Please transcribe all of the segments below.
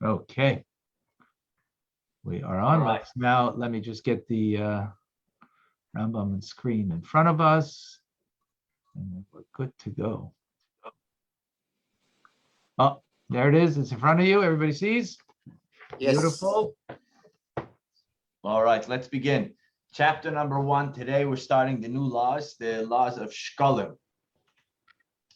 Okay, we are on. All right. Now, let me just get the Rambam screen in front of us, and we're good to go. Oh, there it is. It's in front of you. Everybody sees? Yes. Beautiful. All right, let's begin. Chapter number 1. Today we're starting the new laws, the laws of Shekalim.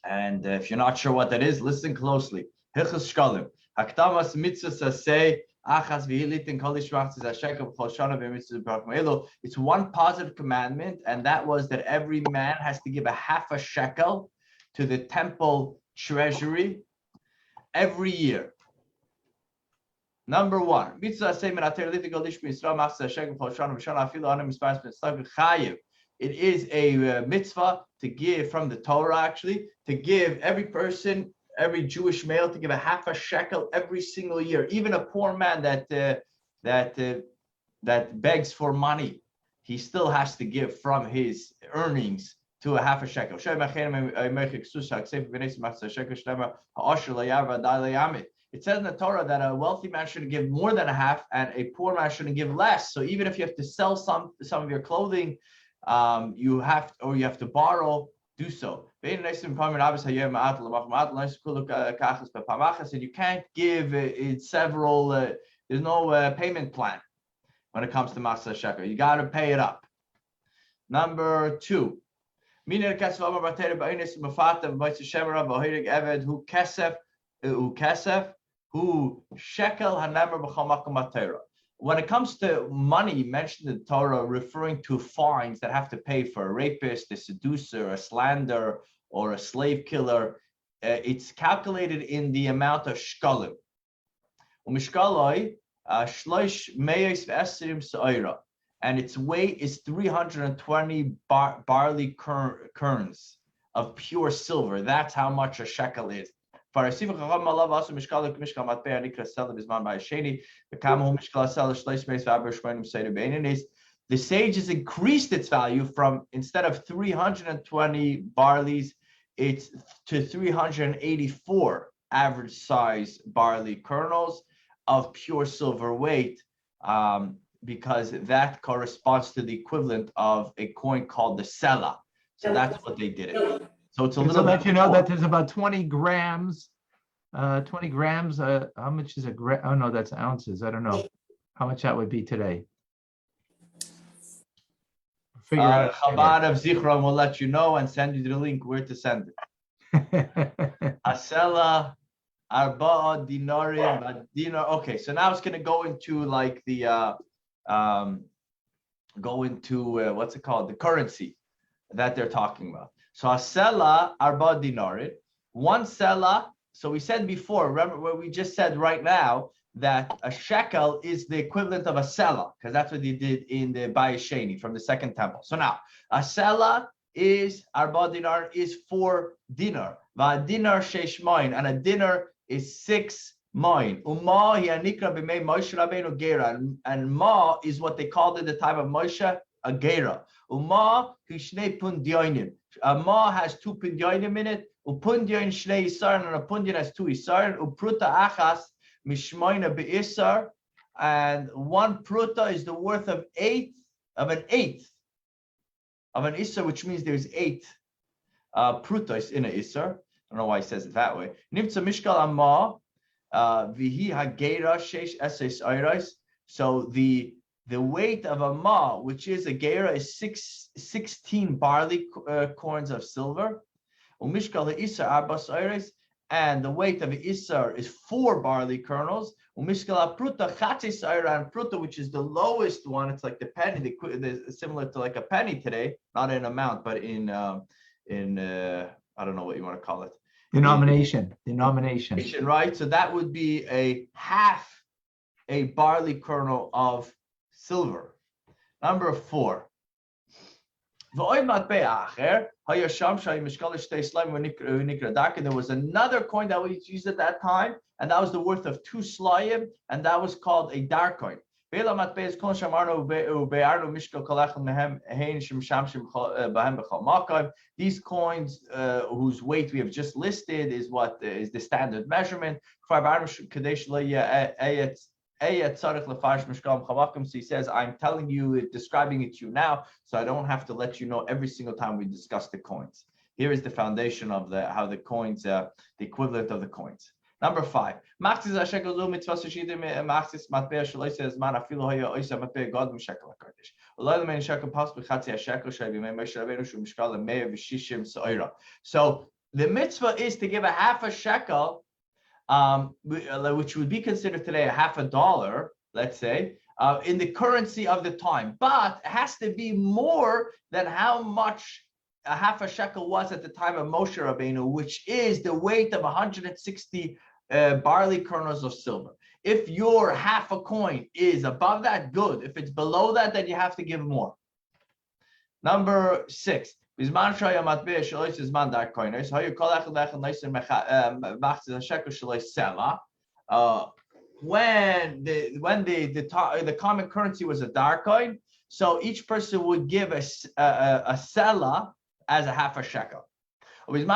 And if you're not sure what that is, listen closely. Hilchos Shekalim. Hakdamas mitzvah say achas v'hilitin kol ishmach tzashekel b'chol shana b'mitzvah b'rakam elu. It's one positive commandment, and that was that every man has to give a half a shekel to the temple treasury every year. Number 1, mitzvah say menater litin kol ishmi yisrael mach tzashekel b'chol shana v'shana afilu anam mispar b'tzlag chayiv. It is a mitzvah to give from the Torah, actually, to give every person, every Jewish male, to give a half a shekel every single year. Even a poor man that begs for money, he still has to give from his earnings to a half a shekel. It says in the Torah that a wealthy man shouldn't give more than a half, and a poor man shouldn't give less. So even if you have to sell some of your clothing, you have to borrow, do so. And you can't give in several, there's no payment plan when it comes to Masa Shekel. You got to pay it up. Number 2, who shekel hanamer b'chol makom b'Torah. When it comes to money mentioned in the Torah, referring to fines that have to pay for a rapist, a seducer, a slander, or a slave killer, it's calculated in the amount of shkalim. And its weight is 320 barley kerns of pure silver. That's how much a shekel is. The sages increased its value from, instead of 320 barleys, it's to 384 average size barley kernels of pure silver weight, because that corresponds to the equivalent of a coin called the sela. So that's what they did it. So it's a little bit. You know that there's about 20 grams. 20 grams. How much is a gram? Oh no, that's ounces. I don't know how much that would be today. Figure out. Chabad of Zichron will let you know and send you the link where to send it. Asela, arba'a dinarim, dinar. Okay, so now it's going to go into like the what's it called? The currency that they're talking about. So a sela arba dinarit, one sela. So we said before, remember what we just said right now, that a shekel is the equivalent of a sela, because that's what they did in the Bayesheni from the second temple. So now a sela is arba dinar is 4 dinar, va dinar sheish moin, and a dinar is 6 moin. Uma hianikra b'mei Moshe Rabbeinu gera, and ma is what they called at the time of Moshe a gera. Uma hishnei pundyonim. A ma has 2 pundyonim in it. Upundyon shnei isar, and a pundyon has 2 isar. Upruta achas mishmoina be'isar, and 1 pruta is the worth of an eighth of an isar, which means there's 8 prutas in an isar. I don't know why he says it that way. Nimtza mishkal amma vihi hagera sheish eses ayrais. So the weight of a ma, which is a gera, is 16 barley corns of silver. Umishkal isar arbas ayrais, and the weight of isar is 4 barley kernels. Umishkal pruta chatzis ayra, and pruta, which is the lowest one, it's like the penny, similar to like a penny today, not in amount, but in I don't know what you want to call it. Denomination, right? So that would be a half a barley kernel of silver. Number 4. There was another coin that was used at that time, and that was the worth of 2 slayim, and that was called a dar coin. These coins whose weight we have just listed is what is the standard measurement. So he says, I'm telling you, describing it to you now, so I don't have to let you know every single time we discuss the coins. Here is the foundation of how the coins, the equivalent of the coins. Number 5. So the mitzvah is to give a half a shekel, which would be considered today a half a dollar, let's say, in the currency of the time. But it has to be more than how much a half a shekel was at the time of Moshe Rabbeinu, which is the weight of 160 barley kernels of silver. If your half a coin is above that, good. If it's below that, then you have to give more. Number 6. When the common currency was a dark coin, so each person would give a sela as a half a shekel. And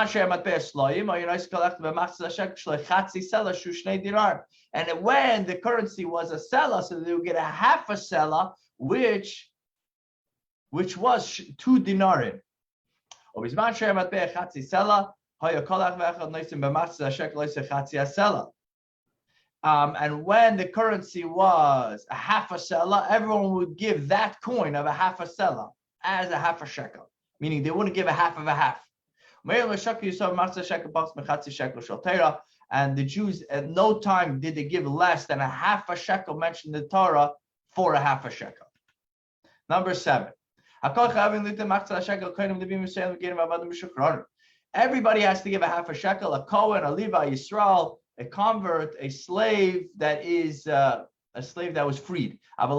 when the currency was a sela, so they would get a half a sela, which was 2 dinarim. And when the currency was a half a sela, everyone would give that coin of a half a sela as a half a shekel, meaning they wouldn't give a half of a half. And the Jews at no time did they give less than a half a shekel mentioned in the Torah for a half a shekel. Number 7. Everybody has to give a half a shekel, a Kohen, a Levi, Yisrael, a convert, a slave that is a slave that was freed. But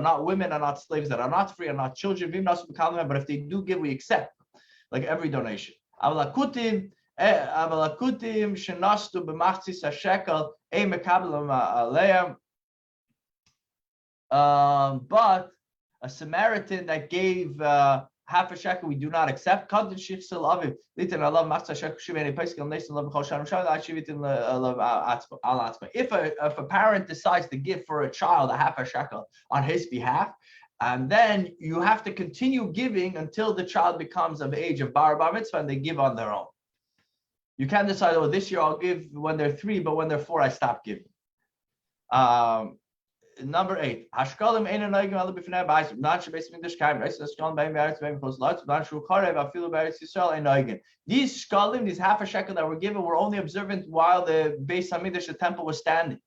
not women and not slaves that are not free and not children. But if they do give, we accept, like every donation. But a Samaritan that gave half a shekel, we do not accept. If a parent decides to give for a child a half a shekel on his behalf, and then you have to continue giving until the child becomes of age of bar mitzvah and they give on their own. You can't decide, oh, this year I'll give when they're 3, but when they're 4, I stop giving. Number 8. Shekalim These shekalim, these half a shekel that were given, were only observant while the Beis Hamikdash, the temple, was standing.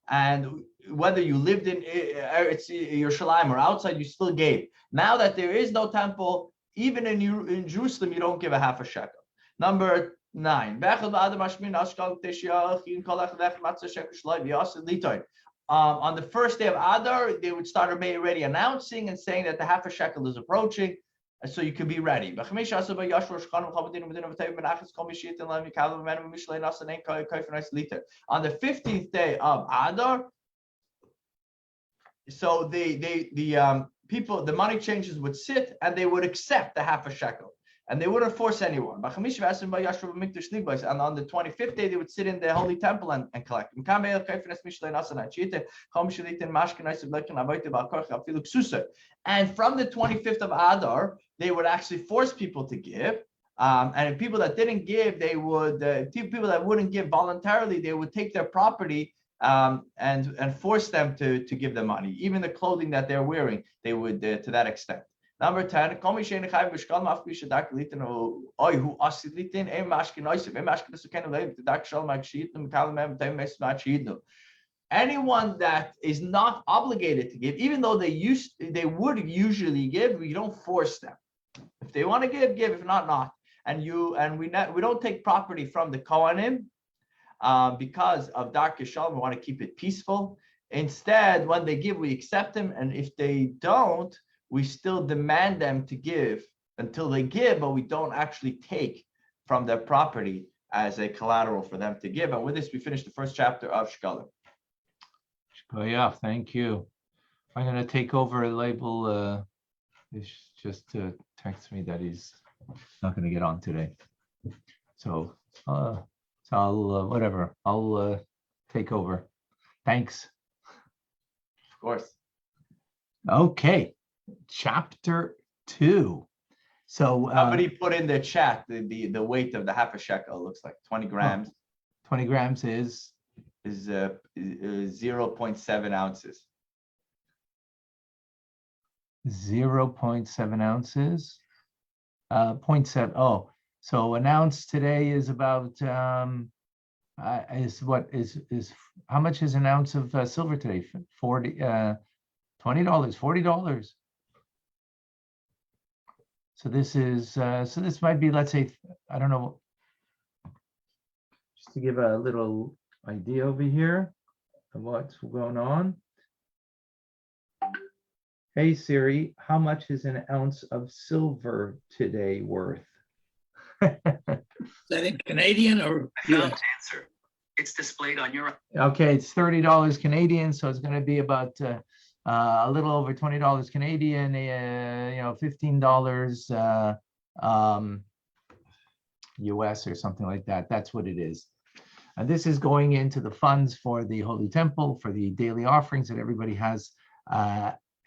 And whether you lived in Yerushalayim or outside, you still gave. Now that there is no temple, even in Jerusalem, you don't give a half a shekel. Number 9. On the first day of Adar, they would start already announcing and saying that the half a shekel is approaching, so you can be ready. On the 15th day of Adar, so the money changers would sit and they would accept the half a shekel. And they wouldn't force anyone. And on the 25th day, they would sit in the Holy Temple and collect. And from the 25th of Adar, they would actually force people to give. And people that didn't give, they would people that wouldn't give voluntarily, they would take their property and force them to give them money. Even the clothing that they're wearing, they would to that extent. Number 10. Anyone that is not obligated to give, even though they would usually give, we don't force them. If they want to give, give. If not, not. And we don't take property from the Kohanim because of Darkei Shalom. We want to keep it peaceful. Instead, when they give, we accept them, and if they don't, we still demand them to give until they give, but we don't actually take from their property as a collateral for them to give. And with this, we finish the first chapter of Shekalim. Shkoyach, thank you. I'm going to take over label. He's just text me that he's not going to get on today. So I'll whatever. I'll take over. Thanks. Of course. Okay, chapter 2. So somebody put in the chat the weight of the half a shekel looks like 20 grams. 20 grams is 0.7 ounces. 0.7 ounces. 0.7. Oh, so an ounce today is about is how much is an ounce of silver today? $20, $40. So this is so this might be, let's say, I don't know, just to give a little idea over here of what's going on. Hey Siri, how much is an ounce of silver today worth? Is that in Canadian or US? Answer. It's displayed on your. Okay, it's $30 Canadian, so it's going to be about a little over $20 Canadian. $15 US or something like that. That's what it is. And this is going into the funds for the Holy Temple, for the daily offerings that everybody has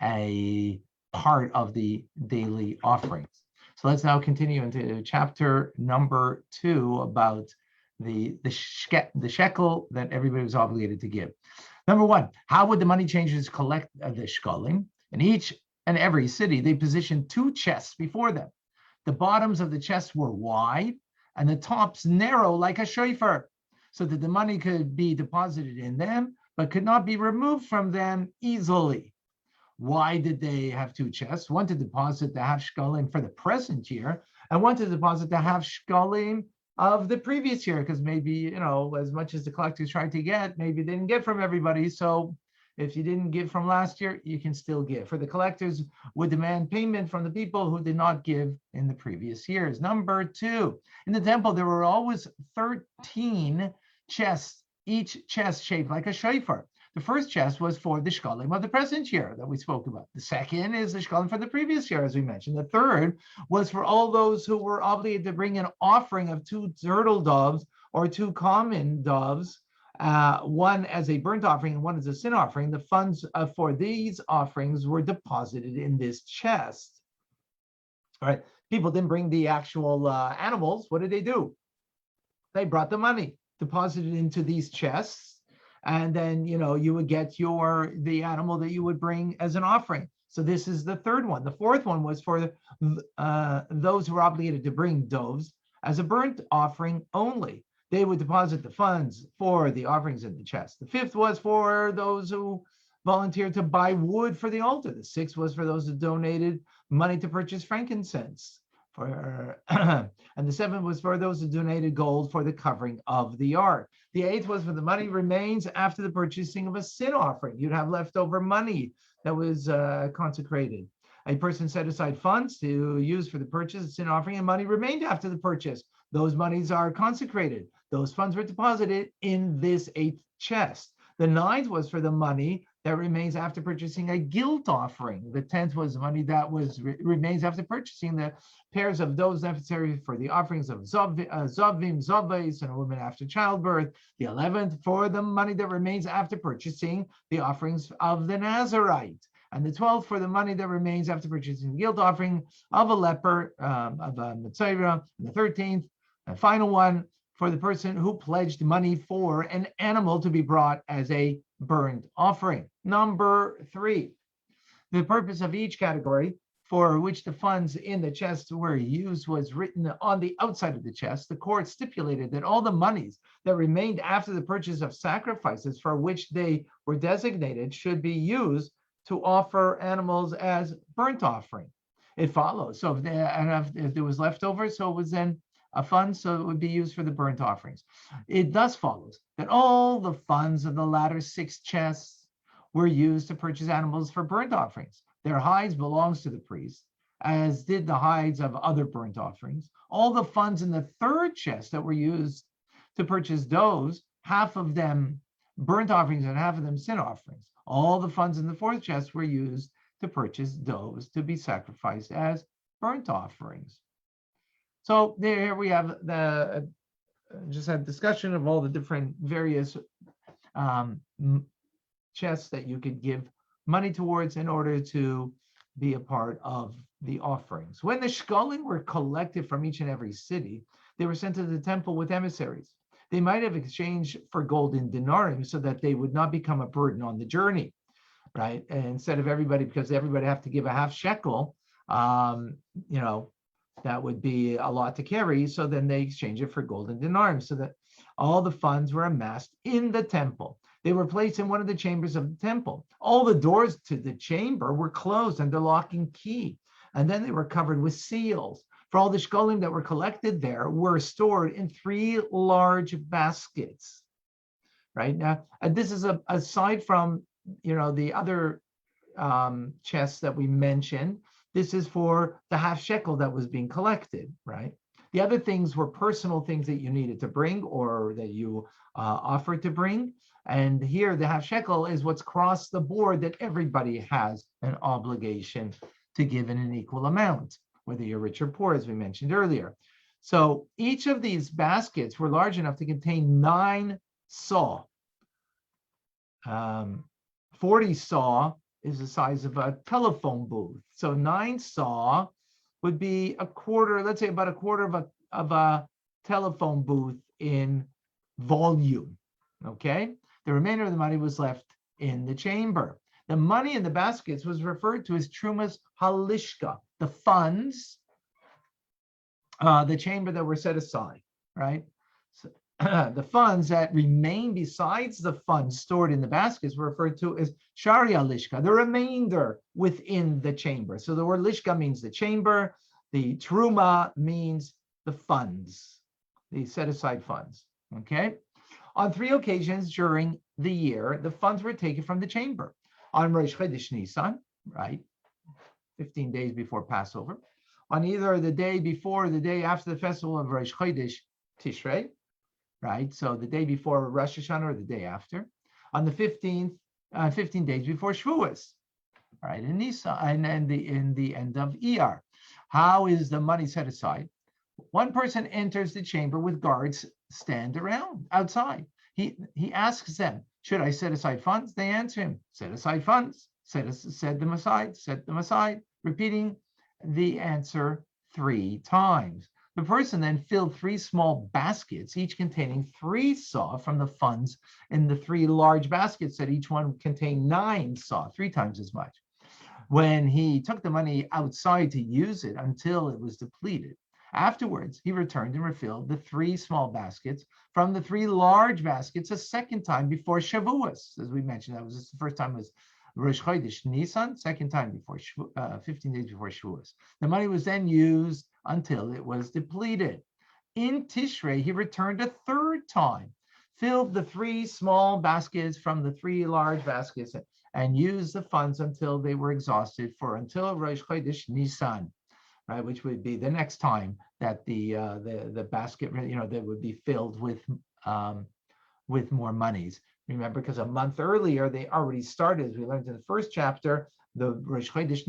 a part of the daily offerings. So let's now continue into chapter number 2 about the shekel that everybody was obligated to give. Number 1, how would the money changers collect the shekalim? In each and every city, they positioned 2 chests before them. The bottoms of the chests were wide and the tops narrow like a shofar, so that the money could be deposited in them, but could not be removed from them easily. Why did they have 2 chests? One to deposit the half shekalim for the present year, and one to deposit the half shekalim of the previous year, because maybe, as much as the collectors tried to get, maybe they didn't get from everybody. So if you didn't give from last year, you can still give. For the collectors would demand payment from the people who did not give in the previous years. Number 2, in the temple, there were always 13 chests, each chest shaped like a shofar. The first chest was for the shekalim of the present year that we spoke about. The second is the shekalim for the previous year, as we mentioned. The third was for all those who were obligated to bring an offering of 2 turtle doves or 2 common doves, one as a burnt offering and one as a sin offering. The funds for these offerings were deposited in this chest. All right, people didn't bring the actual animals. What did they do? They brought the money, deposited into these chests, and then you would get the animal that you would bring as an offering. So this is the third one. The fourth one was for those who were obligated to bring doves as a burnt offering only. They would deposit the funds for the offerings in the chest. The fifth was for those who volunteered to buy wood for the altar. The sixth was for those who donated money to purchase frankincense. And the seventh was for those who donated gold for the covering of the ark. The eighth was for the money remains after the purchasing of a sin offering. You'd have leftover money that was consecrated. A person set aside funds to use for the purchase of sin offering, and money remained after the purchase. Those monies are consecrated. Those funds were deposited in this 8th chest. The 9th was for the money that remains after purchasing a guilt offering. The 10th was money that remains after purchasing the pairs of doves necessary for the offerings of Zavim, Zavais, and a woman after childbirth. The 11th for the money that remains after purchasing the offerings of the Nazarite. And the 12th for the money that remains after purchasing the guilt offering of a leper, of a Mitzvah. And the 13th, and final one, for the person who pledged money for an animal to be brought as a burnt offering. Number 3, the purpose of each category for which the funds in the chest were used was written on the outside of the chest. The court stipulated that all the monies that remained after the purchase of sacrifices for which they were designated should be used to offer animals as burnt offering. It follows. So if there was leftover, so it was then a fund, so it would be used for the burnt offerings. It thus follows that all the funds of the latter 6 chests were used to purchase animals for burnt offerings. Their hides belongs to the priest, as did the hides of other burnt offerings. All the funds in the 3rd chest that were used to purchase doves, half of them burnt offerings and half of them sin offerings. All the funds in the fourth chest were used to purchase doves to be sacrificed as burnt offerings. So there we have the just had discussion of all the different various chests that you could give money towards in order to be a part of the offerings. When the Shekalim were collected from each and every city, they were sent to the temple with emissaries. They might have exchanged for golden denarim so that they would not become a burden on the journey, right? And instead of everybody, because everybody have to give a half shekel, that would be a lot to carry. So then they exchange it for golden denarim so that all the funds were amassed in the temple. They were placed in one of the chambers of the temple. All the doors to the chamber were closed under lock and key, and then they were covered with seals. For all the shekalim that were collected there were stored in 3 large baskets. Right now, and this is aside from the other chests that we mentioned. This is for the half shekel that was being collected, right? The other things were personal things that you needed to bring or that you offered to bring. And here the half shekel is what's crossed the board that everybody has an obligation to give in an equal amount, whether you're rich or poor, as we mentioned earlier. So each of these baskets were large enough to contain 9 saw. 40 saw is the size of a telephone booth. So 9 saw would be a quarter, let's say about a quarter of a telephone booth in volume, okay? The remainder of the money was left in the chamber. The money in the baskets was referred to as Trumas Halishka, the funds, the chamber that were set aside, right? So, the funds that remain besides the funds stored in the baskets were referred to as Sharia Lishka, the remainder within the chamber. So the word Lishka means the chamber, the Truma means the funds, the set aside funds, okay? On 3 occasions during the year, the funds were taken from the chamber. On Rosh Chodesh Nisan, right, 15 days before Passover. On either the day before or the day after the festival of Rosh Chodesh Tishrei, right? So the day before Rosh Hashanah or the day after. On the 15th, 15 days before Shavuos, right? In Nisan and in the end of Iyar. How is the money set aside? One person enters the chamber with guards stand around outside. He asks them, should I set aside funds? They answer him, set aside funds, set them aside, repeating the answer 3 times. The person then filled 3 small baskets, each containing 3 saw from the funds in the 3 large baskets that each one contained 9 saw, 3 times as much. When he took the money outside to use it until it was depleted, afterwards, he returned and refilled the 3 small baskets from the 3 large baskets a second time before Shavuos. As we mentioned, that was the first time was Rosh Chodesh Nisan, second time before 15 days before Shavuos. The money was then used until it was depleted. In Tishrei, he returned a 3rd time, filled the 3 small baskets from the 3 large baskets, and used the funds until they were exhausted until Rosh Chodesh Nisan. Right, which would be the next time that the basket, that would be filled with more monies. Remember, because a month earlier they already started, as we learned in the first chapter, the Rosh Chodesh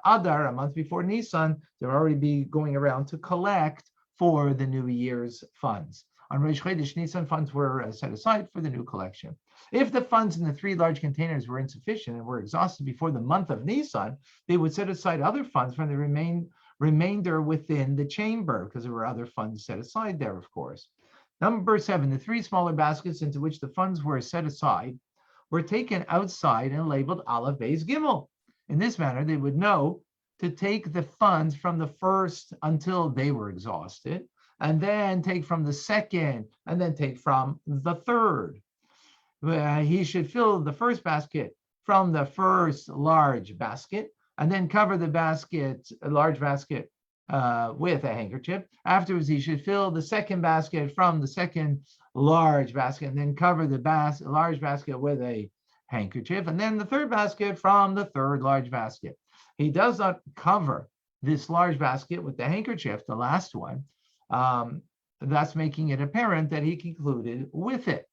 Adar, a month before Nisan, they'll already be going around to collect for the New Year's funds. On Rosh Chodesh Nisan, funds were set aside for the new collection. If the funds in the 3 large containers were insufficient and were exhausted before the month of Nisan, they would set aside other funds from the remainder within the chamber, because there were other funds set aside there, of course. Number 7, the 3 smaller baskets into which the funds were set aside were taken outside and labeled Aleph, Beis, Gimel. In this manner, they would know to take the funds from the first until they were exhausted, and then take from the second, and then take from the third. He should fill the first basket from the first large basket, and then cover the large basket with a handkerchief. Afterwards, he should fill the second basket from the second large basket, and then cover the large basket with a handkerchief, and then the third basket from the third large basket. He does not cover this large basket with the handkerchief, the last one, thus making it apparent that he concluded with it.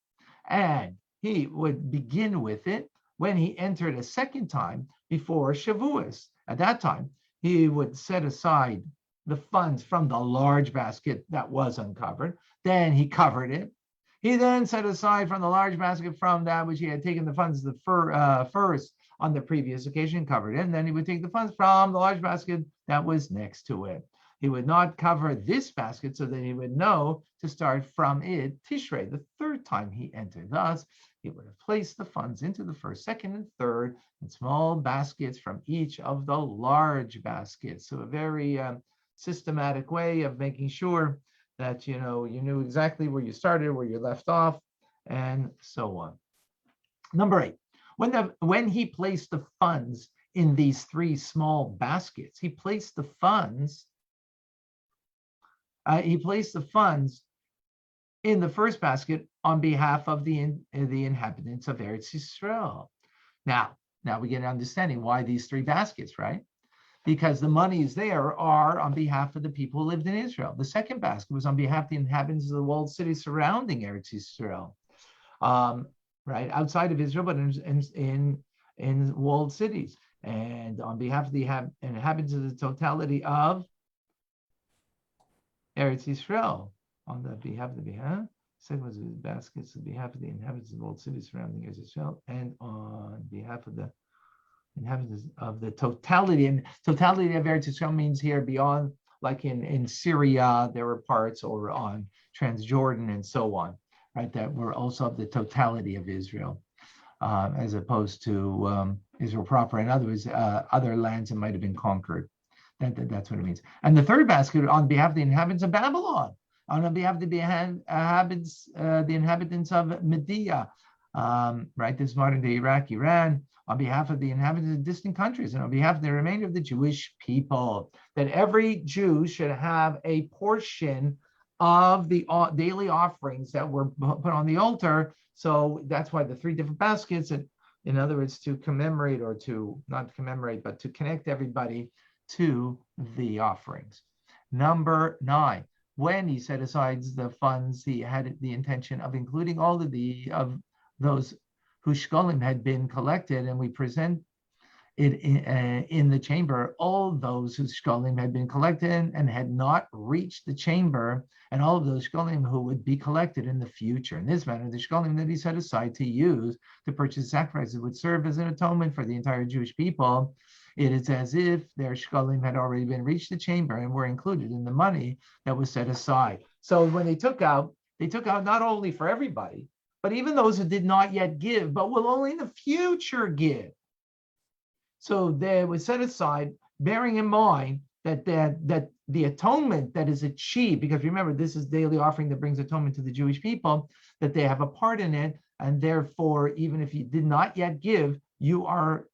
And he would begin with it when he entered a second time before Shavuos. At that time, he would set aside the funds from the large basket that was uncovered. Then he covered it. He then set aside from the large basket from that which he had taken the funds first on the previous occasion, covered it. And then he would take the funds from the large basket that was next to it. He would not cover this basket so that he would know to start from it Tishrei, the third time he entered. Thus, he would have placed the funds into the first, second, and third in small baskets from each of the large baskets. So a very systematic way of making sure that you knew exactly where you started, where you left off, and so on. Number 8, when he placed the funds in these 3 small baskets, he placed the funds in the first basket on behalf of the inhabitants of Eretz Yisrael. Now we get an understanding why these 3 baskets, right? Because the monies there are on behalf of the people who lived in Israel. The second basket was on behalf of the inhabitants of the walled cities surrounding Eretz Yisrael, right outside of Israel, but in walled cities, and on behalf of the inhabitants of the totality of Eretz Yisrael. On the behalf of the second was baskets on behalf of the inhabitants of the walled cities surrounding Eretz Yisrael, and on behalf of the inhabitants of the totality. And totality of Eretz Yisrael means here beyond, like in Syria, there were parts, or on Transjordan and so on, right, that were also of the totality of Israel, as opposed to Israel proper. In other words, other lands that might have been conquered. That's what it means. And the third basket on behalf of the inhabitants of Babylon, on behalf of the inhabitants of Media, right, this modern day Iraq, Iran, on behalf of the inhabitants of distant countries, and on behalf of the remainder of the Jewish people, that every Jew should have a portion of the daily offerings that were put on the altar. So that's why the 3 different baskets, in other words, to commemorate, or to not commemorate, but to connect everybody to the offerings. Number 9, when he set aside the funds, he had the intention of including all of those whose shekalim had been collected, and we present it in the chamber, all those whose shekalim had been collected and had not reached the chamber, and all of those shekalim who would be collected in the future. In this manner, the shekalim that he set aside to use to purchase sacrifices would serve as an atonement for the entire Jewish people. It is as if their shekalim had already been reached the chamber and were included in the money that was set aside. So when they took out not only for everybody, but even those who did not yet give, but will only in the future give. So they was set aside, bearing in mind that the atonement that is achieved, because remember, this is daily offering that brings atonement to the Jewish people, that they have a part in it, and therefore, even if you did not yet give, you are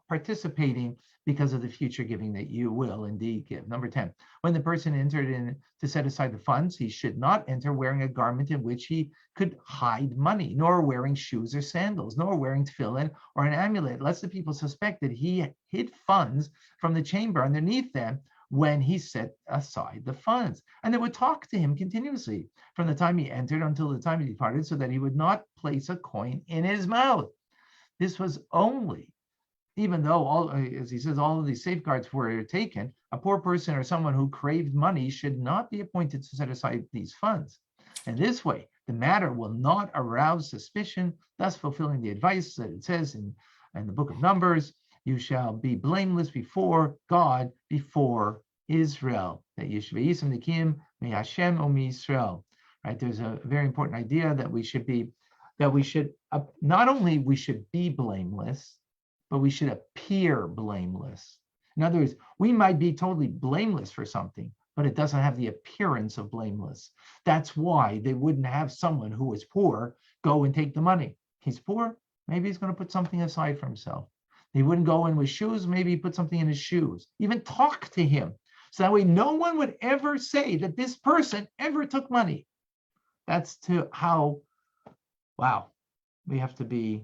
participating because of the future giving that you will indeed give. Number 10, when the person entered in to set aside the funds, he should not enter wearing a garment in which he could hide money, nor wearing shoes or sandals, nor wearing tefillin or an amulet, lest the people suspect that he hid funds from the chamber underneath them when he set aside the funds. And they would talk to him continuously from the time he entered until the time he departed, so that he would not place a coin in his mouth. This was only, even though all, as he says, all of these safeguards were taken, a poor person or someone who craved money should not be appointed to set aside these funds. And this way, the matter will not arouse suspicion, thus fulfilling the advice that it says in the book of Numbers, you shall be blameless before God, before Israel. That Yishveisim Nikim me Hashem o mi Israel. Right? There's a very important idea that we should not only we should be blameless, but we should appear blameless. In other words, we might be totally blameless for something, but it doesn't have the appearance of blameless. That's why they wouldn't have someone who is poor go and take the money. He's poor, maybe he's going to put something aside for himself. He wouldn't go in with shoes, maybe he put something in his shoes. Even talk to him. So that way no one would ever say that this person ever took money. That's to how, wow, we have to be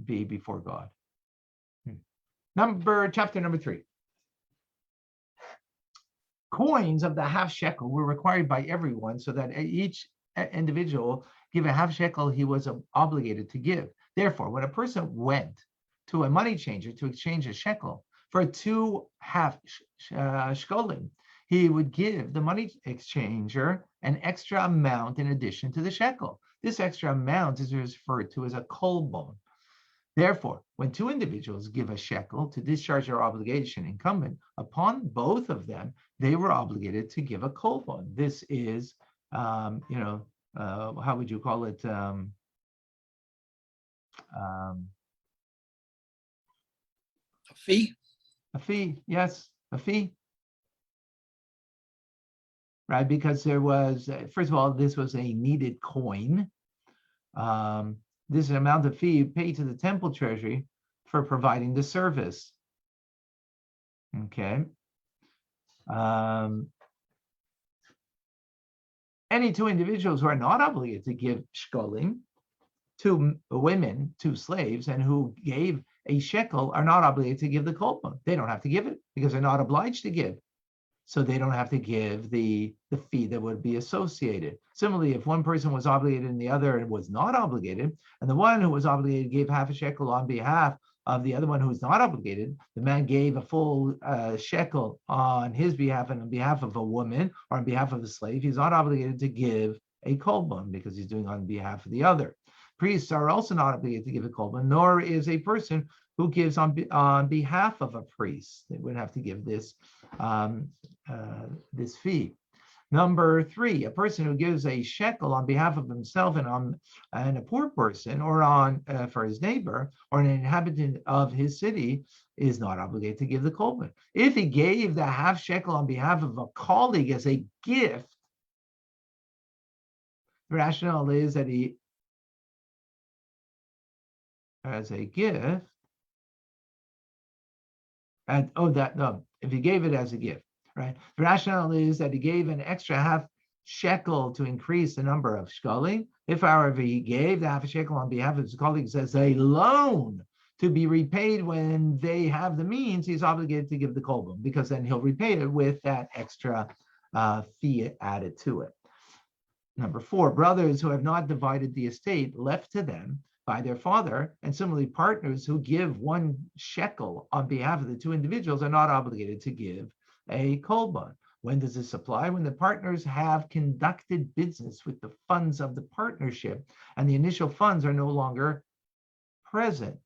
before God. Chapter number 3. Coins of the half shekel were required by everyone so that each individual give a half shekel he was obligated to give. Therefore, when a person went to a money changer to exchange a shekel for 2 half shkolim, he would give the money exchanger an extra amount in addition to the shekel. This extra amount is referred to as a kolbon. Therefore, when 2 individuals give a shekel to discharge their obligation incumbent upon both of them, they were obligated to give a kolbon. This is, how would you call it? A fee? A fee, yes, a fee. Right, because there was, first of all, this was a needed coin. This is an amount of fee paid to the temple treasury for providing the service. Okay. Any 2 individuals who are not obligated to give shkolim, 2 women, 2 slaves, and who gave a shekel are not obligated to give the kolbon. They don't have to give it because they're not obliged to give. So they don't have to give the fee that would be associated. Similarly, if one person was obligated and the other was not obligated, and the one who was obligated gave half a shekel on behalf of the other one who was not obligated, the man gave a full shekel on his behalf and on behalf of a woman or on behalf of a slave, he's not obligated to give a kolbon because he's doing on behalf of the other. Priests are also not obligated to give a kolbon, nor is a person who gives on behalf of a priest. They would have to give this this fee. Number 3, a person who gives a shekel on behalf of himself and a poor person, or on for his neighbor, or an inhabitant of his city, is not obligated to give the kolbon. If he gave the half shekel on behalf of a colleague as a gift, the rationale is that he, as a gift, and if he gave it as a gift, right? The rationale is that he gave an extra half shekel to increase the number of shkolim. If, however, he gave the half a shekel on behalf of his colleagues as a loan to be repaid when they have the means, he's obligated to give the kolbon, because then he'll repay it with that extra fee added to it. Number 4, brothers who have not divided the estate left to them by their father, and similarly partners who give 1 shekel on behalf of the 2 individuals are not obligated to give a kolbon. When does this apply? When the partners have conducted business with the funds of the partnership and the initial funds are no longer present.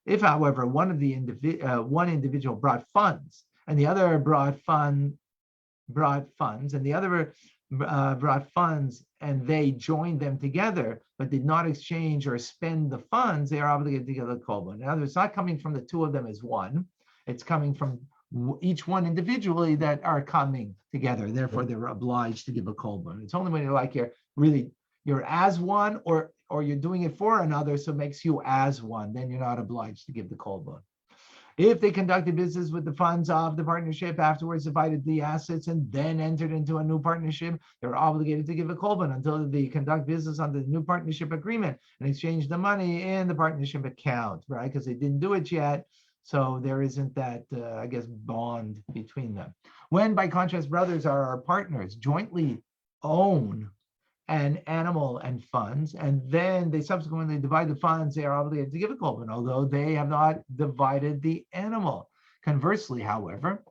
If, however, one individual brought funds and the other brought funds and the other brought funds and they joined them together but did not exchange or spend the funds, they are obligated to give a kolbon. In other words, it's not coming from the 2 of them as one, it's coming from each one individually that are coming together. Therefore, they're obliged to give a kolbon. It's only when you're as one, or you're doing it for another, so it makes you as one, then you're not obliged to give the kolbon. If they conducted business with the funds of the partnership, afterwards divided the assets, and then entered into a new partnership, they're obligated to give a kolbon until they conduct business under the new partnership agreement and exchange the money in the partnership account, right? Because they didn't do it yet. So there isn't that, bond between them. When, by contrast, brothers are partners, jointly own an animal and funds, and then they subsequently divide the funds, they are obligated to give a kolbon, although they have not divided the animal. Conversely, however,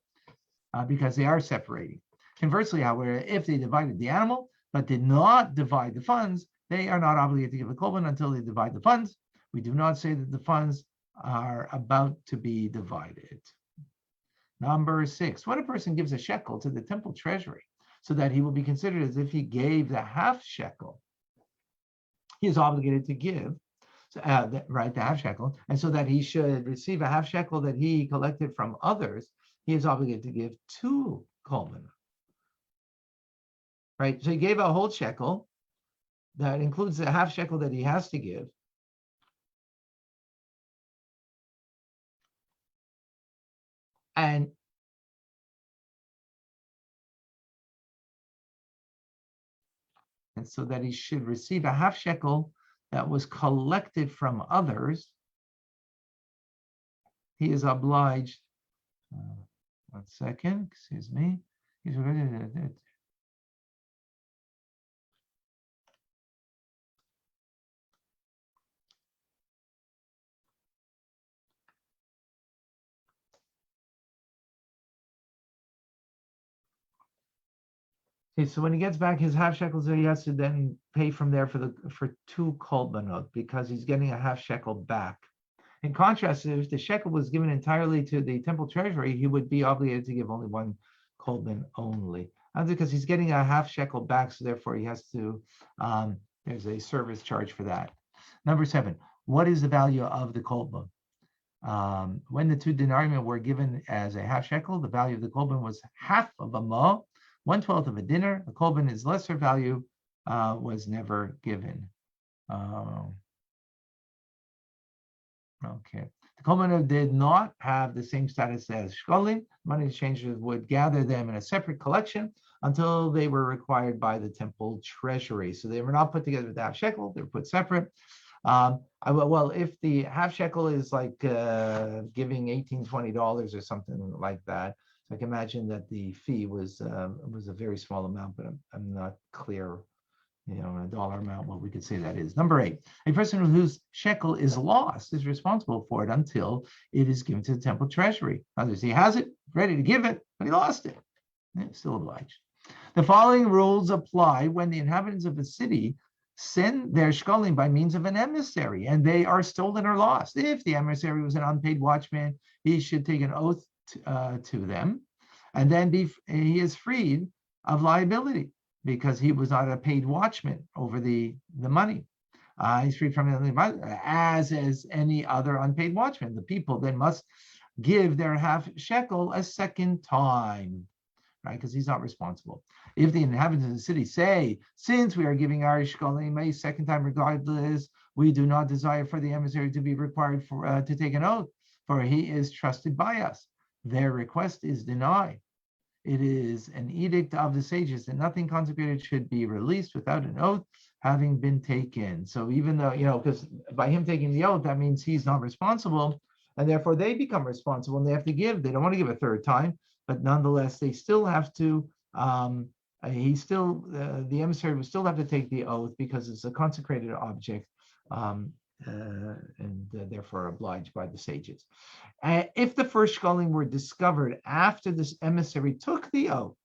because they are separating. Conversely, however, if they divided the animal but did not divide the funds, they are not obligated to give a kolbon until they divide the funds. We do not say that the funds are about to be divided. Number 6, when a person gives a shekel to the temple treasury so that he will be considered as if he gave the half shekel, he is obligated to give, the half shekel, and so that he should receive a half shekel that he collected from others, he is obligated to give 2 kolbon. Right, so he gave a whole shekel that includes the half shekel that he has to give. And so that he should receive a half shekel that was collected from others, he is obliged, 1 second, excuse me. Okay, so when he gets back his half shekels, he has to then pay from there for 2 kolbanot because he's getting a half shekel back. In contrast, if the shekel was given entirely to the temple treasury, he would be obligated to give only 1 kolban only. That's because he's getting a half shekel back, so therefore he has to, there's a service charge for that. Number 7, what is the value of the kolban? When the 2 denarii were given as a half shekel, the value of the kolban was half of a mo, 1/12 of a dinar. The kolban is lesser value, was never given. Okay. The kolban did not have the same status as shekalim. Money exchangers would gather them in a separate collection until they were required by the temple treasury. So they were not put together with the half shekel; they were put separate. Well, if the half shekel is like giving $18, $20 or something like that, so I can imagine that the fee was a very small amount, but I'm not clear, a dollar amount, what we could say that is. Number 8, a person whose shekel is lost is responsible for it until it is given to the temple treasury. In other words, he has it, ready to give it, but he lost it. Still obliged. The following rules apply when the inhabitants of a city send their shekalim by means of an emissary, and they are stolen or lost. If the emissary was an unpaid watchman, he should take an oath to them, and then he is freed of liability because he was not a paid watchman over the money. He's freed from it as any other unpaid watchman. The people then must give their half shekel a second time, right? Because he's not responsible. If the inhabitants of the city say, since we are giving our shekalim a second time regardless, we do not desire for the emissary to be required to take an oath, for he is trusted by us. Their request is denied. It is an edict of the sages that nothing consecrated should be released without an oath having been taken. So even though, because by him taking the oath, that means he's not responsible, and therefore they become responsible and they have to give. They don't want to give a third time, but nonetheless, they still have to, the emissary will still have to take the oath because it's a consecrated object, and therefore obliged by the sages. If the first shekalim were discovered after this emissary took the oath,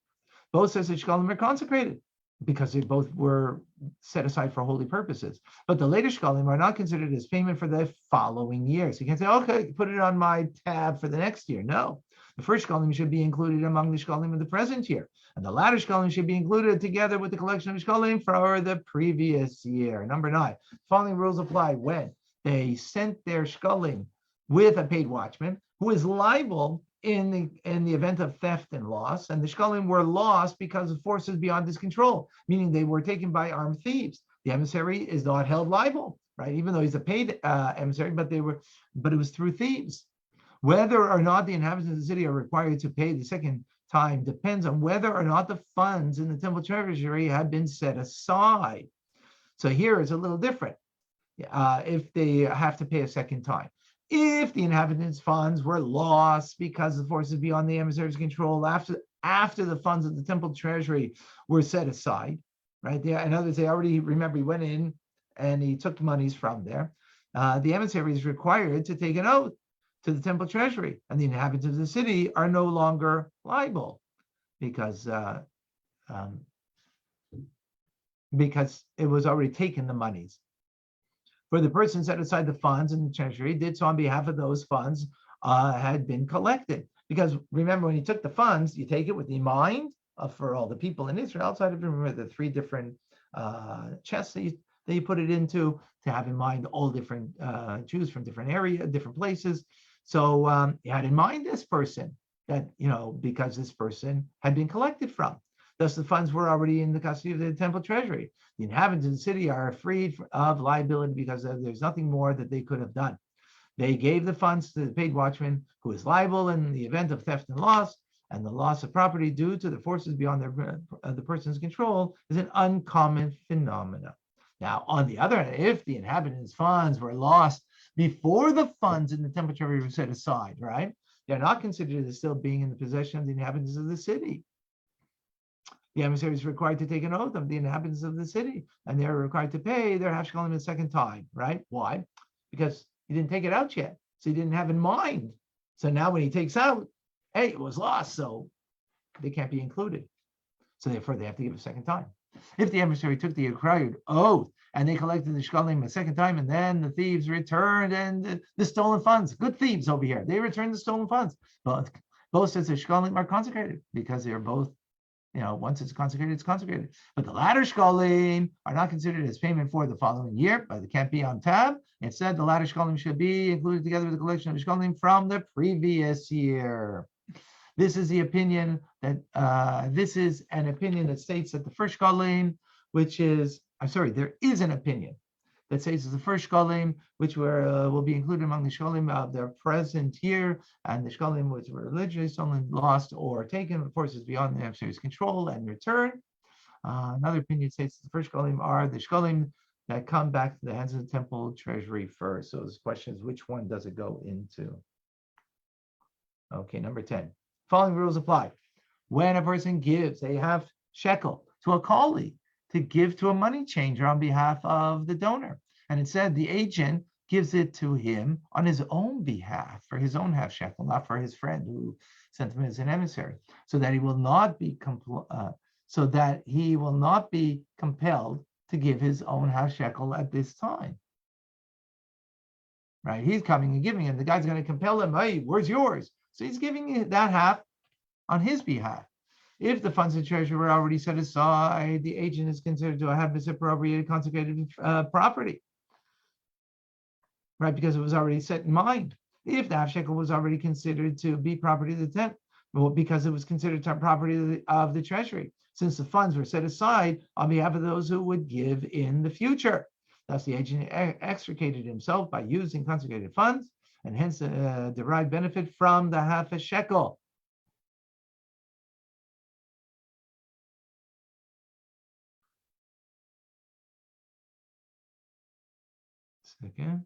both sets of shekalim are consecrated because they both were set aside for holy purposes. But the later shekalim are not considered as payment for the following year. So you can't say, okay, put it on my tab for the next year. No, the first shekalim should be included among the shekalim of the present year, and the latter shekalim should be included together with the collection of shekalim for the previous year. Number 9, following rules apply when they sent their shekalim with a paid watchman who is liable in the event of theft and loss, and the shekalim were lost because of forces beyond his control, meaning they were taken by armed thieves. The emissary is not held liable, right? Even though he's a paid emissary, but it was through thieves. Whether or not the inhabitants of the city are required to pay the second time depends on whether or not the funds in the temple treasury have been set aside. So here it's a little different. If they have to pay a second time. If the inhabitants' funds were lost because the forces beyond the emissary's control after the funds of the temple treasury were set aside, right? In other words, they already, remember, he went in and he took monies from there. The emissary is required to take an oath to the temple treasury, and the inhabitants of the city are no longer liable because it was already taken, the monies. For the person set aside the funds in the treasury did so on behalf of those funds had been collected. Because remember, when you took the funds, you take it with the mind for all the people in Israel. Outside of, remember, the 3 different chests that you put it into, to have in mind all different Jews from different areas, different places. So you had in mind this person that, because this person had been collected from. Thus, the funds were already in the custody of the temple treasury. The inhabitants of the city are freed of liability because there's nothing more that they could have done. They gave the funds to the paid watchman, who is liable in the event of theft and loss, and the loss of property due to the forces beyond the person's control is an uncommon phenomenon. Now, on the other hand, if the inhabitants' funds were lost before the funds in the temple treasury were set aside, right, they're not considered as still being in the possession of the inhabitants of the city. The emissary is required to take an oath of the inhabitants of the city, and they're required to pay their half shekalim a second time, right? Why? Because he didn't take it out yet, so he didn't have in mind. So now when he takes out, hey, it was lost, so they can't be included. So therefore, they have to give a second time. If the emissary took the required oath and they collected the shekalim a second time, and then the thieves returned and the stolen funds, good thieves over here, they returned the stolen funds. But both sets of shekalim are consecrated because they're both, once it's consecrated, it's consecrated. But the latter shekalim are not considered as payment for the following year, but it can't be on tab. Instead, the latter shekalim should be included together with the collection of shekalim from the previous year. This is the opinion that this is an opinion that states that the first shekalim, there is an opinion that says it's the first shekalim which will be included among the shekalim of the present year, and the shekalim which were allegedly stolen, lost, or taken, of course, is beyond the emissary's control and return. Another opinion states the first shekalim are the shekalim that come back to the hands of the temple treasury first. So the question is, which one does it go into? Okay, number 10. Following rules apply. When a person gives a half shekel to a colleague to give to a money changer on behalf of the donor, and instead the agent gives it to him on his own behalf for his own half shekel, not for his friend who sent him as an emissary, so that he will not be compelled to give his own half shekel at this time. Right? He's coming and giving him. The guy's going to compel him. Hey, where's yours? So he's giving that half on his behalf. If the funds of treasury were already set aside, the agent is considered to have misappropriated consecrated property, right? Because it was already set in mind. If the half shekel was already considered to be property of the tent, well, because it was considered property of the treasury, since the funds were set aside on behalf of those who would give in the future. Thus, the agent extricated himself by using consecrated funds, and hence derived benefit from the half a shekel. Second.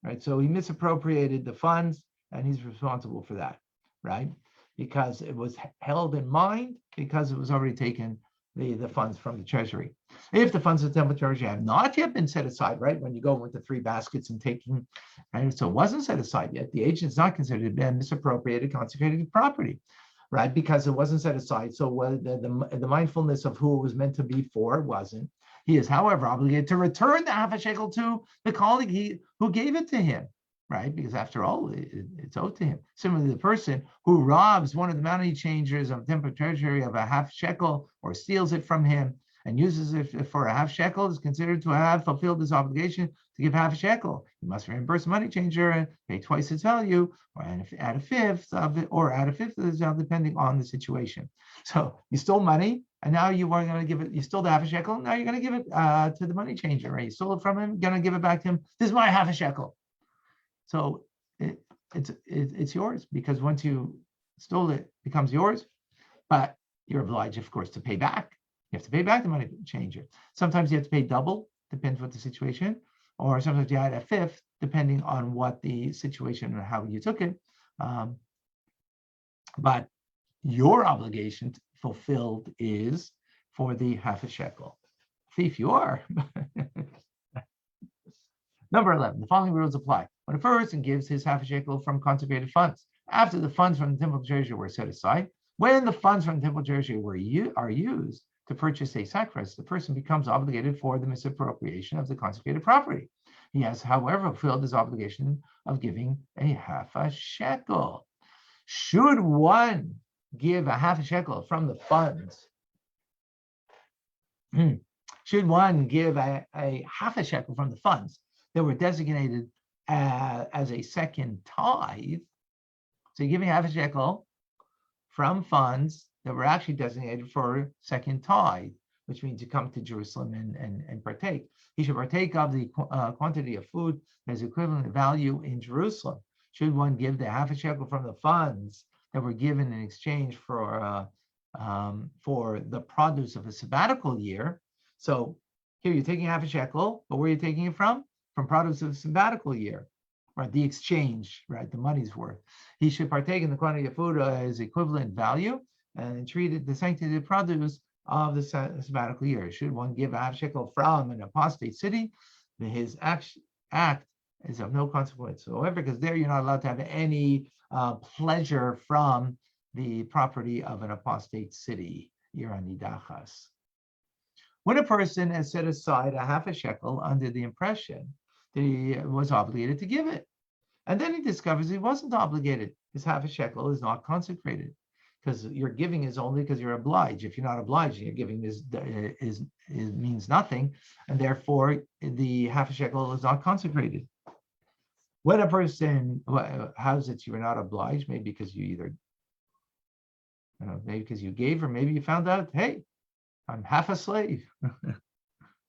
Right, so he misappropriated the funds, and he's responsible for that, right? Because it was held in mind, because it was already taken, the funds from the treasury. If the funds of the temple treasury have not yet been set aside, right, when you go with the 3 baskets and taking, right, so it wasn't set aside yet, the agent is not considered to be misappropriated consecrated property, right, because it wasn't set aside. So the mindfulness of who it was meant to be for wasn't. He is, however, obligated to return the half a shekel to the colleague who gave it to him, right? Because after all, it's owed to him. Similarly, the person who robs one of the money changers of the temple treasury of a half shekel or steals it from him and uses it for a half shekel is considered to have fulfilled his obligation to give half a shekel. He must reimburse the money changer and pay twice its value, or add a fifth of it, or add a fifth of the value, depending on the situation. So you stole money, and now you are going to give it. You stole the half a shekel. Now you're going to give it to the money changer, right? You stole it from him. You're going to give it back to him. This is my half a shekel. So it's yours, because once you stole it, it becomes yours. But you're obliged, of course, to pay back. You have to pay back the money changer. Sometimes you have to pay double, depends what the situation, or sometimes you add a fifth, depending on what the situation and how you took it. But your obligation fulfilled is for the half a shekel. Thief you are. Number 11, the following rules apply. When a person gives his half a shekel from consecrated funds, after the funds from the temple treasury were set aside, when the funds from the temple treasury are used to purchase a sacrifice, the person becomes obligated for the misappropriation of the consecrated property. He has, however, fulfilled his obligation of giving a half a shekel. Should one give a half a shekel from the funds? Should one give a half a shekel from the funds that were designated as a second tithe? So you're giving half a shekel from funds that were actually designated for second tithe, which means you come to Jerusalem and partake. He should partake of the quantity of food that is equivalent value in Jerusalem. Should one give the half a shekel from the funds that were given in exchange for the produce of a sabbatical year? So here you're taking half a shekel, but where are you taking it from? From produce of a sabbatical year, right? The exchange, right? The money's worth. He should partake in the quantity of food as equivalent value and treat the sanctity produce of the sabbatical year. Should one give a half shekel from an apostate city, his act is of no consequence whatsoever, because there you're not allowed to have any pleasure from the property of an apostate city. Iranidachas. When a person has set aside a half a shekel under the impression that he was obligated to give it, and then he discovers he wasn't obligated, his half a shekel is not consecrated, because your giving is only because you're obliged. If you're not obliged, your giving means nothing, and therefore the half a shekel is not consecrated. When a person, how's it you're not obliged? Maybe because you either, maybe because you gave, or maybe you found out, hey, I'm half a slave,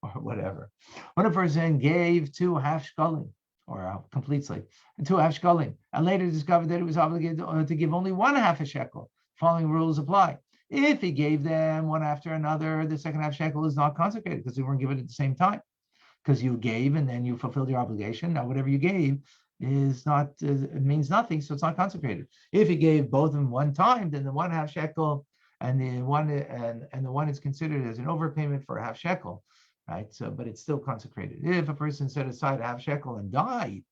or whatever. When a person gave 2 half shekalim, or a complete slave, 2 half shekalim, and later discovered that he was obligated to give only 1 half a shekel, following rules apply. If he gave them one after another, the second half shekel is not consecrated because they weren't given at the same time. Because you gave and then you fulfilled your obligation. Now, whatever you gave is not, it means nothing, so it's not consecrated. If he gave both of them one time, then the 1 half shekel and the one is considered as an overpayment for a half shekel, right? So, but it's still consecrated. If a person set aside a half shekel and died,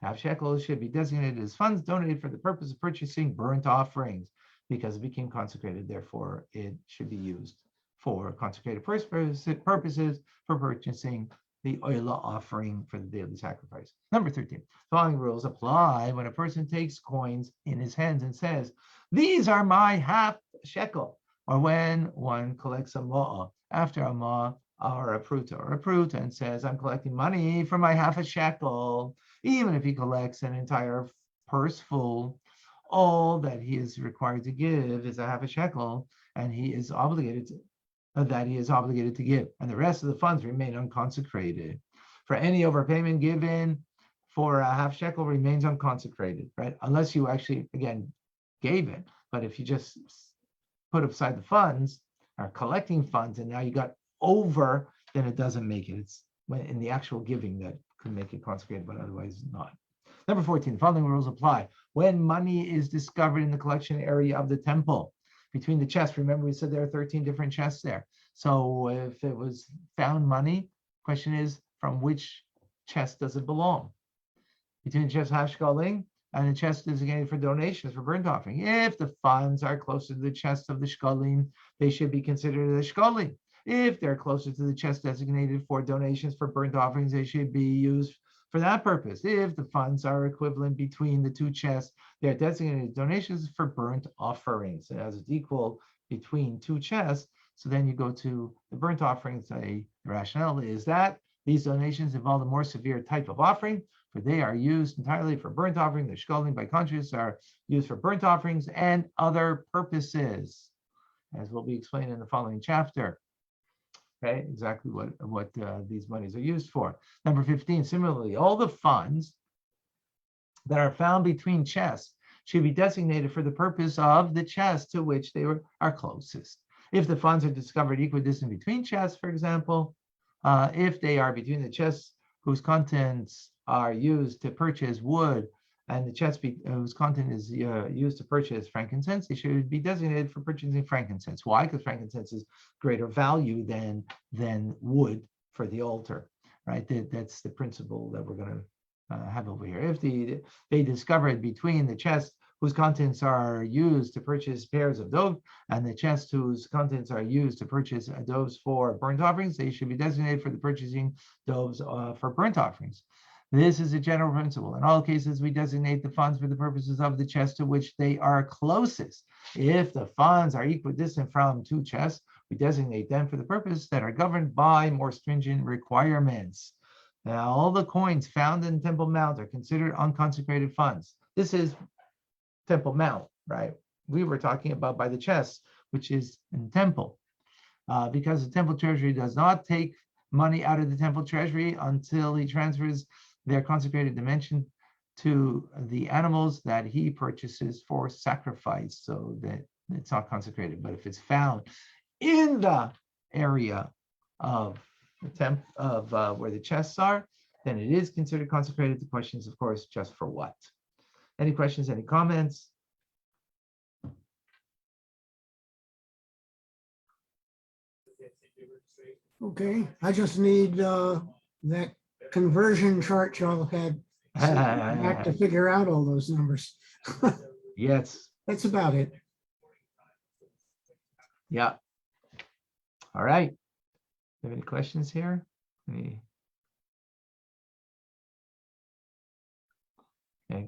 half shekel should be designated as funds donated for the purpose of purchasing burnt offerings, because it became consecrated. Therefore, it should be used for consecrated purposes for purchasing the oila offering for the daily sacrifice. Number 13, following rules apply when a person takes coins in his hands and says, these are my half shekel, or when one collects a ma'ah after a ma'ah or a pruta and says, I'm collecting money for my half a shekel. Even if he collects an entire purse full, all that he is required to give is a half a shekel, and he is obligated to give, and the rest of the funds remain unconsecrated. For any overpayment given for a half shekel remains unconsecrated, right? Unless you actually, again, gave it. But if you just put aside the funds, or collecting funds, and now you got over, then it doesn't make it. It's when in the actual giving that could make it consecrated, but otherwise not. Number 14, following rules apply when money is discovered in the collection area of the temple. Between the chests, remember we said there are 13 different chests there. So if it was found money, question is, from which chest does it belong? Between the chest half shekalim and the chest designated for donations for burnt offering. If the funds are closer to the chest of the shekalim, they should be considered as shekalim. If they're closer to the chest designated for donations for burnt offerings, they should be used for that purpose. If the funds are equivalent between the 2 chests, they're designated donations for burnt offerings. And as it's equal between 2 chests, so then you go to the burnt offerings. The rationale is that these donations involve a more severe type of offering, for they are used entirely for burnt offering. The shekalim, by contrast, are used for burnt offerings and other purposes, as will be explained in the following chapter. Okay, exactly what these monies are used for. Number 15, similarly, all the funds that are found between chests should be designated for the purpose of the chest to which they are closest. If the funds are discovered equidistant between chests, for example, if they are between the chests whose contents are used to purchase wood and the chest whose content is used to purchase frankincense, they should be designated for purchasing frankincense. Why? Because frankincense is greater value than wood for the altar, right? That's the principle that we're going to have over here. If they discovered between the chest whose contents are used to purchase pairs of dove and the chest whose contents are used to purchase doves for burnt offerings, they should be designated for the purchasing doves for burnt offerings. This is a general principle. In all cases, we designate the funds for the purposes of the chest to which they are closest. If the funds are equidistant from 2 chests, we designate them for the purposes that are governed by more stringent requirements. Now, all the coins found in Temple Mount are considered unconsecrated funds. This is Temple Mount, right? We were talking about by the chest, which is in the temple. Because the temple treasury does not take money out of the temple treasury until he transfers their consecrated dimension to the animals that he purchases for sacrifice, so that it's not consecrated. But if it's found in the area of the where the chests are, then it is considered consecrated. The question is, of course, just for what? Any questions, any comments? Okay, I just need that conversion chart y'all had Back to figure out all those numbers. Yes, That's about it. yeah. All right. Have any questions here? Okay,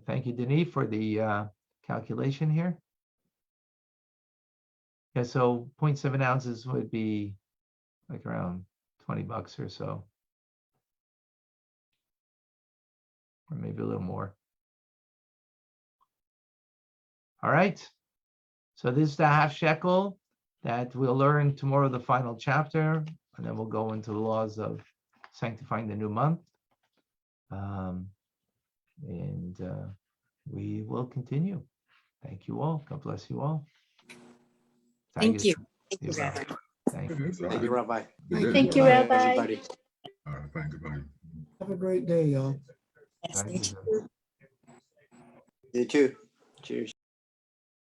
thank you, Denis, for the calculation here. Yeah, so 0.7 ounces would be like around $20 or so. Or maybe a little more. All right. So this is the half shekel that we'll learn tomorrow, the final chapter, and then we'll go into the laws of sanctifying the new month. We will continue. Thank you all. God bless you all. Thank you. You're welcome. Thank you. Thank you, Rabbi. Thank you, Rabbi. Everybody. All right, fine, goodbye. Have a great day, y'all. Yes, Thank thank you. you. You too. Cheers.